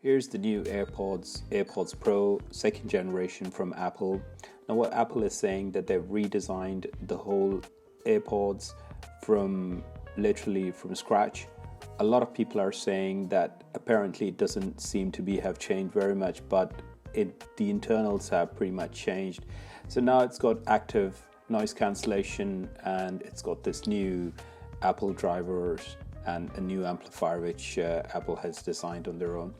Here's the new AirPods Pro, second generation from Apple. Now what Apple is saying that they've redesigned the whole AirPods literally from scratch. A lot of people are saying that apparently it doesn't seem to have changed very much, but the internals have pretty much changed. So now it's got active noise cancellation and it's got this new Apple drivers and a new amplifier which Apple has designed on their own.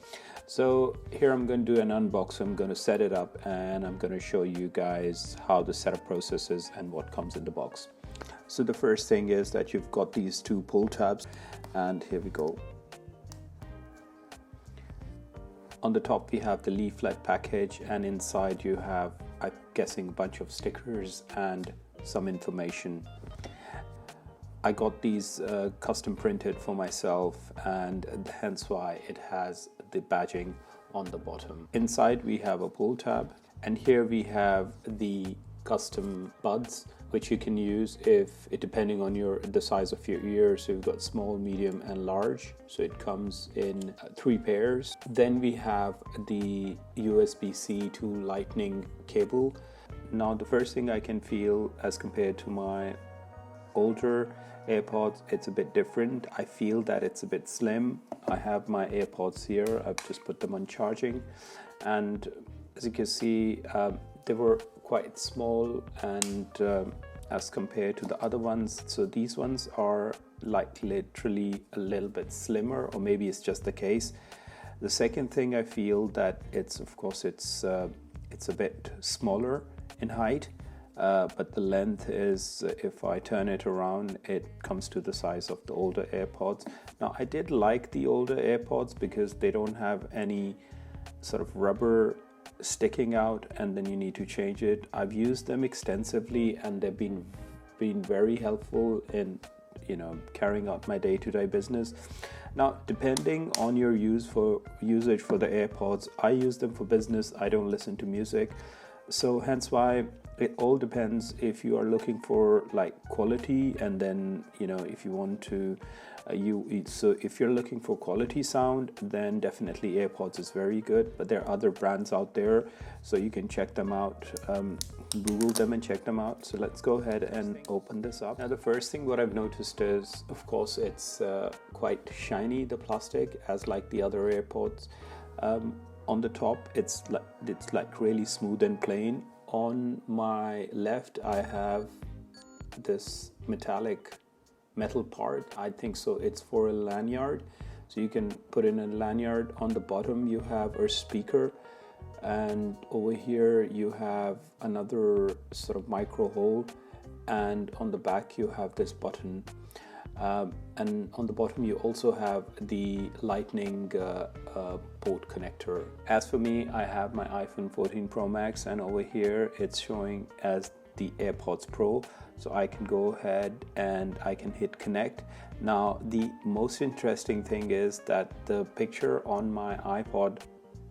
So here I'm going to do an unbox. I'm going to set it up and I'm going to show you guys how the setup process is and what comes in the box. So the first thing is that you've got these two pull tabs, and here we go. On the top we have the leaflet package, and inside you have, I'm guessing, a bunch of stickers and some information. I got these custom printed for myself, and hence why it has the badging on the bottom. Inside we have a pull tab, and here we have the custom buds which you can use depending on the size of your ear. So you've got small, medium and large, so it comes in 3 pairs. Then we have the USB-C to lightning cable. Now the first thing I can feel as compared to my older AirPods, it's a bit different. I feel that it's a bit slim. I have my AirPods here, I've just put them on charging, and as you can see they were quite small and as compared to the other ones. So these ones are like literally a little bit slimmer, or maybe it's just the case. The second thing I feel that it's a bit smaller in height, but the length is, if I turn it around, it comes to the size of the older AirPods. Now I did like the older AirPods because they don't have any sort of rubber sticking out and then you need to change it. I've used them extensively and they've been very helpful in carrying out my day-to-day business. Now depending on your usage for the AirPods, I use them for business. I don't listen to music, so hence why it all depends. If you are looking for like quality, and then if you want to if you're looking for quality sound, then definitely AirPods is very good, but there are other brands out there, so you can check them out. Google them and check them out. So let's go ahead and open this up. Now the first thing what I've noticed is, of course, it's quite shiny, the plastic, as like the other AirPods. On the top it's like really smooth and plain. On my left I have this metal part. I think so it's for a lanyard, so you can put in a lanyard. On the bottom you have a speaker, and over here you have another sort of micro hole, and on the back you have this button, and on the bottom you also have the lightning port connector. As for me, I have my iPhone 14 Pro Max, and over here it's showing as the AirPods Pro, so I can go ahead and I can hit connect. Now the most interesting thing is that the picture on my iPod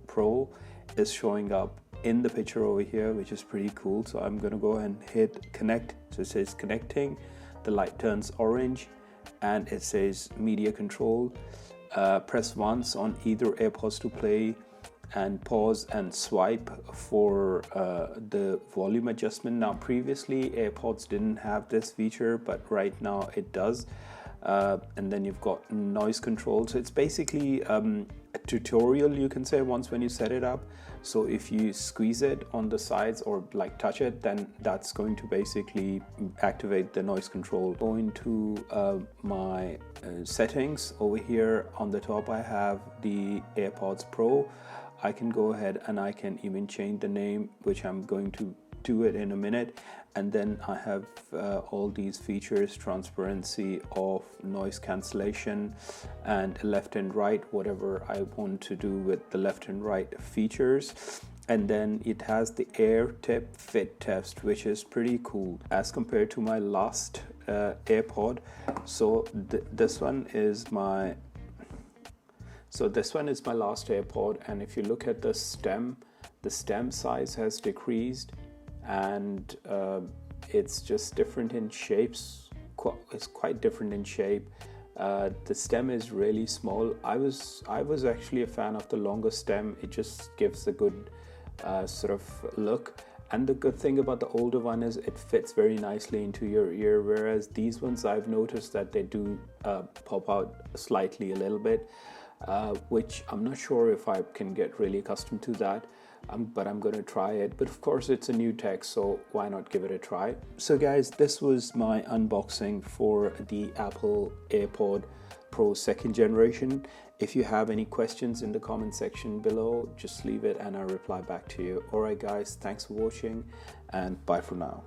Pro is showing up in the picture over here, which is pretty cool. So I'm gonna go ahead and hit connect. So it says connecting, the light turns orange and it says media control. Press once on either AirPods to play, and pause and swipe for the volume adjustment. Now previously AirPods didn't have this feature, but right now it does. And then you've got noise control. So it's basically a tutorial, you can say, when you set it up. So if you squeeze it on the sides or like touch it, then that's going to basically activate the noise control. Go into my settings. Over here on the top I have the AirPods Pro. I can go ahead and I can even change the name, which I'm going to do it in a minute. And then I have all these features: transparency, off, noise cancellation, and left and right, whatever I want to do with the left and right features. And then it has the air tip fit test, which is pretty cool as compared to my last AirPod. So this one is my last AirPod, and if you look at the stem size has decreased, and it's just different in shapes. It's quite different in shape. The stem is really small. I was actually a fan of the longer stem. It just gives a good sort of look. And the good thing about the older one is it fits very nicely into your ear, whereas these ones I've noticed that they do pop out slightly a little bit, which I'm not sure if I can get really accustomed to that. But I'm gonna try it. But of course it's a new tech, so why not give it a try? So guys, this was my unboxing for the Apple AirPod Pro 2nd generation. If you have any questions in the comment section below, just leave it and I'll reply back to you. Alright guys, thanks for watching and bye for now.